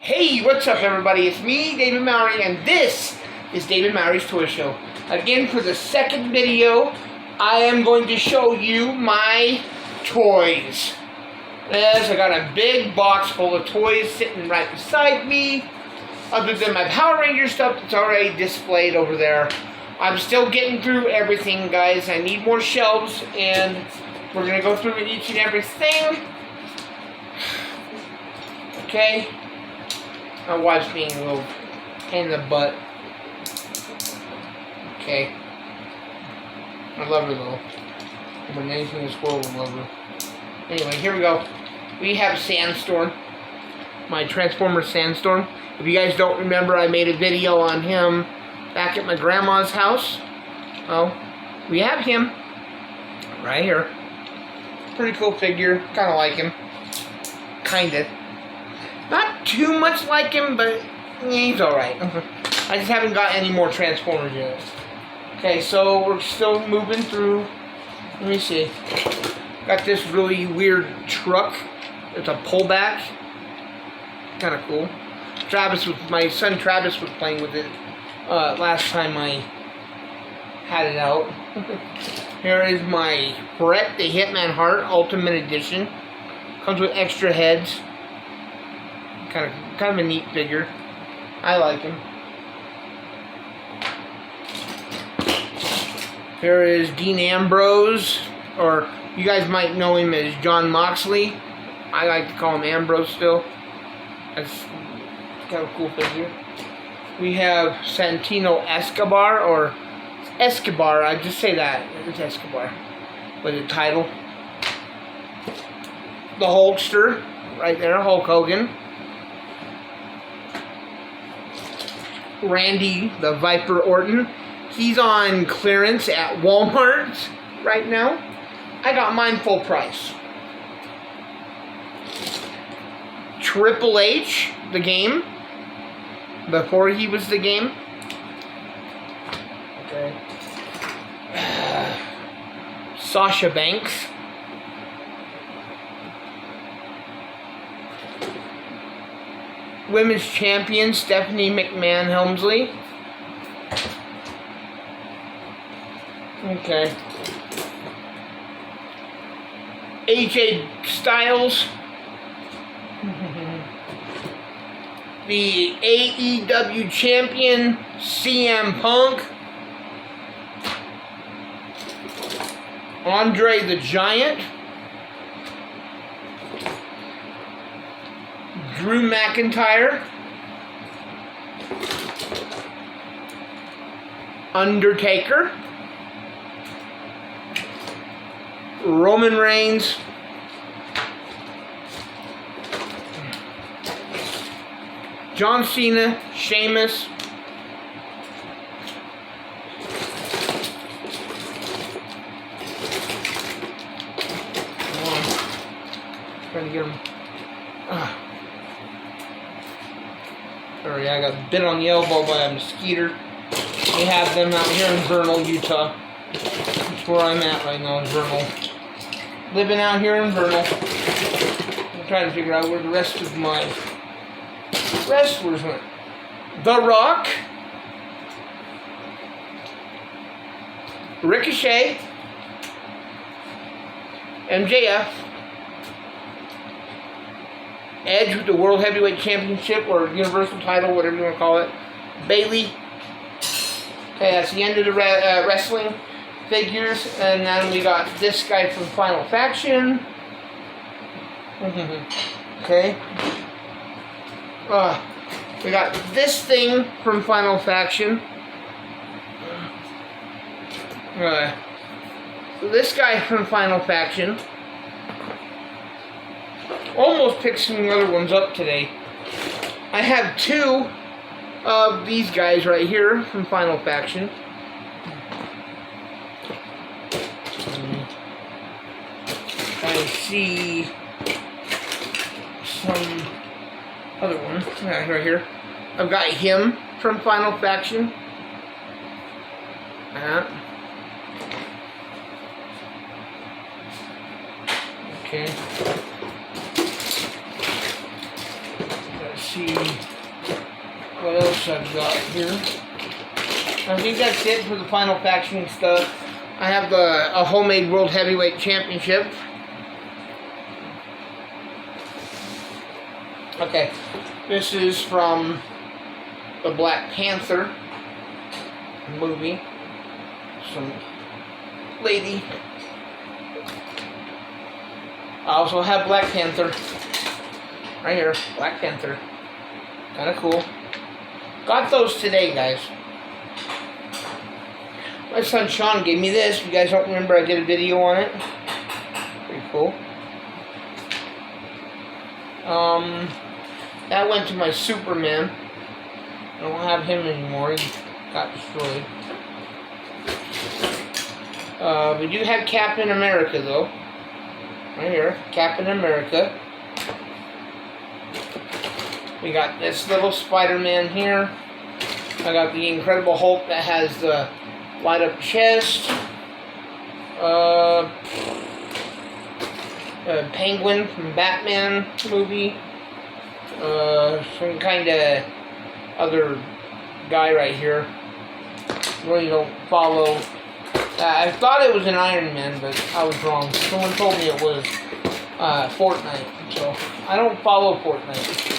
Hey, what's up everybody? It's me, David Mowry, and this is David Mowry's Toy Show. Again, for the second video, I am going to show you my toys. Yes, I got a big box full of toys sitting right beside me. Other than my Power Ranger stuff that's already displayed over there. I'm still getting through everything, guys. I need more shelves, and we're going to go through each and everything. Okay? My wife's being a little pain in the butt. Okay. I love her though. But anything in this world will love her. Anyway, here we go. We have Sandstorm. My Transformer Sandstorm. If you guys don't remember, I made a video on him back at my grandma's house. Oh, we have him right here. Pretty cool figure. Kind of like him. Kinda. Not too much like him, but he's alright. I just haven't got any more Transformers yet. Okay, so we're still moving through. Let me see. Got this really weird truck. It's a pullback. Kind of cool. My son Travis was playing with it last time I had it out. Here is my Bret the Hitman Hart Ultimate Edition. Comes with extra heads. Kind of a neat figure. I like him. There is Dean Ambrose, or you guys might know him as John Moxley. I like to call him Ambrose still. That's kind of a cool figure. We have Santino Escobar, or Escobar, I just say that. It's Escobar. With the title. The Hulkster, right there, Hulk Hogan. Randy the Viper Orton. He's on clearance at Walmart right now. I got mine full price. Triple H, the game. Before he was the game. Okay. Sasha Banks. Women's champion Stephanie McMahon Helmsley. Okay. AJ Styles. The AEW champion CM Punk. Andre the Giant. Drew McIntyre. Undertaker. Roman Reigns. John Cena. Sheamus. Come on. Trying to get him. Sorry, I got bit on the elbow by a mosquito. We have them out here in Vernal, Utah. That's where I'm at right now, in Vernal. Living out here in Vernal. I'm trying to figure out where the rest of my wrestlers went. The Rock. Ricochet. MJF. Edge with the World Heavyweight Championship or Universal title, whatever you want to call it. Bayley. Okay, that's the end of the wrestling figures. And then we got this guy from Final Faction. Okay. We got this thing from Final Faction. This guy from Final Faction. Almost picked some other ones up today. I have two of these guys right here from Final Faction. I see some other one right here. I've got him from Final Faction. Okay. see what else I've got here. I think that's it for the Final Faction stuff. I have a homemade World Heavyweight Championship. Okay, this is from the Black Panther movie. Some lady. I also have Black Panther. Right here, Black Panther. Kinda cool. Got those today, guys. My son Sean gave me this. If you guys don't remember, I did a video on it. Pretty cool. That went to my Superman. I don't have him anymore. He got destroyed. We do have Captain America, though. Right here, Captain America. We got this little Spider-Man here. I got the Incredible Hulk that has the light up chest. Penguin from Batman movie. Some kind of other guy right here. Really don't follow. I thought it was an Iron Man, but I was wrong. Someone told me it was Fortnite, so I don't follow Fortnite.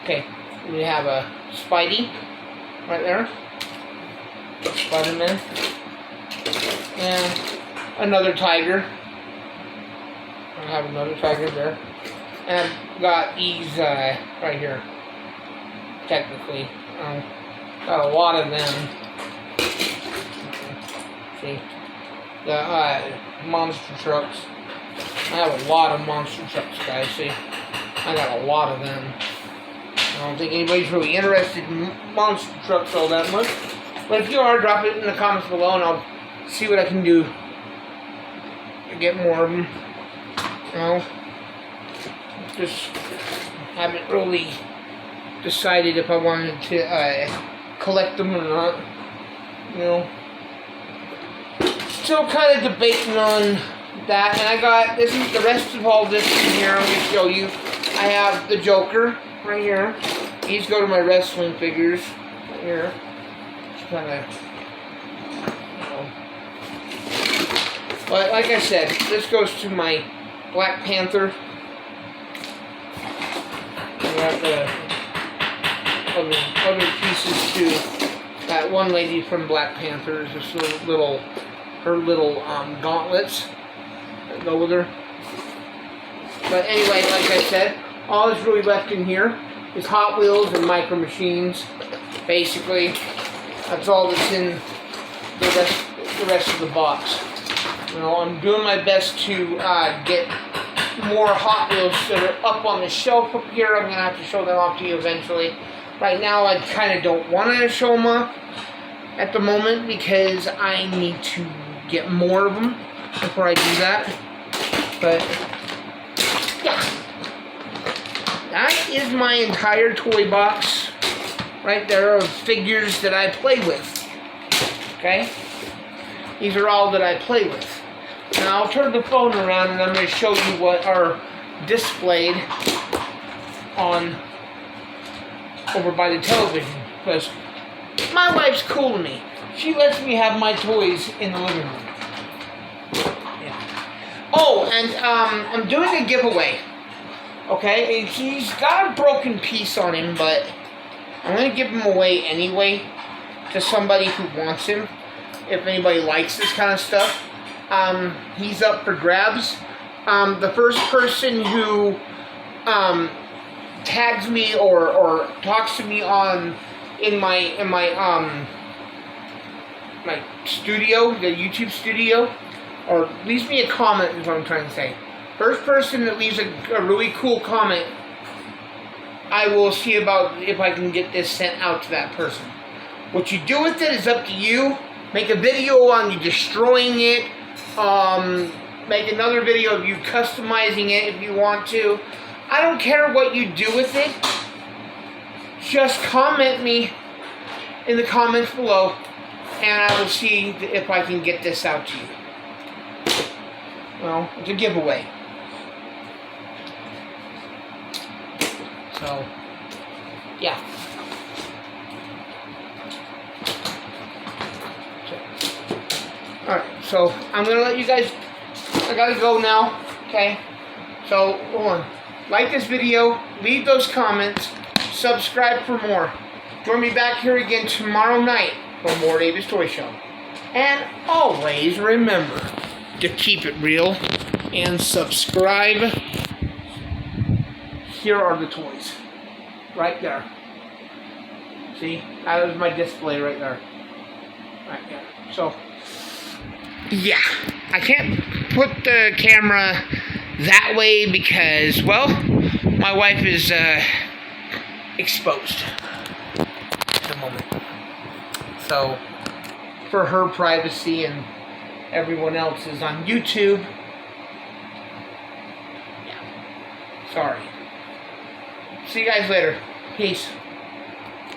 Okay, we have a Spidey right there. Spider-Man. And another tiger. I have another tiger there. And I've got these right here. Technically. Got a lot of them. See? The monster trucks. I have a lot of monster trucks, guys. See? I got a lot of them. I don't think anybody's really interested in monster trucks all that much. But if you are, drop it in the comments below and I'll see what I can do to get more of them. You know, just haven't really decided if I wanted to collect them or not. You know, still kind of debating on that. And I got this is the rest of all this in here. I'm gonna show you. I have the Joker right here. These go to my wrestling figures right here. Kind of, you know. But like I said, this goes to my Black Panther. I got the other pieces too. That one lady from Black Panther is just her little gauntlets that go with her. But anyway, like I said, all that's really left in here is Hot Wheels and Micro Machines, basically. That's all that's in the rest of the box. You know, I'm doing my best to get more Hot Wheels that are up on the shelf up here. I'm going to have to show them off to you eventually. Right now, I kind of don't want to show them off at the moment because I need to get more of them before I do that. But, yeah. That is my entire toy box. Right there of figures that I play with. Okay? These are all that I play with. Now I'll turn the phone around and I'm going to show you what are displayed on over by the television. Because my wife's cool to me. She lets me have my toys in the living room. Yeah. Oh, and I'm doing a giveaway. Okay? And he's got a broken piece on him, but I'm going to give him away anyway to somebody who wants him, if anybody likes this kind of stuff. He's up for grabs. The first person who tags me or talks to me in my my studio, the YouTube studio, or leaves me a comment is what I'm trying to say. First person that leaves a really cool comment, I will see about if I can get this sent out to that person. What you do with it is up to you. Make a video on you destroying it. Make another video of you customizing it if you want to. I don't care what you do with it. Just comment me in the comments below and I will see if I can get this out to you. Well, it's a giveaway. So, Yeah. Alright, so I'm gonna let you guys, I gotta go now, okay? So, hold on. Like this video, leave those comments, subscribe for more. Join me back here again tomorrow night for more Davis Toy Show. And always remember to keep it real and subscribe. Here are the toys. Right there. See? That was my display right there. Right there. So, yeah. I can't put the camera that way because, well, my wife is exposed at the moment. So, for her privacy and everyone else is on YouTube. Yeah. Sorry. See you guys later. Peace.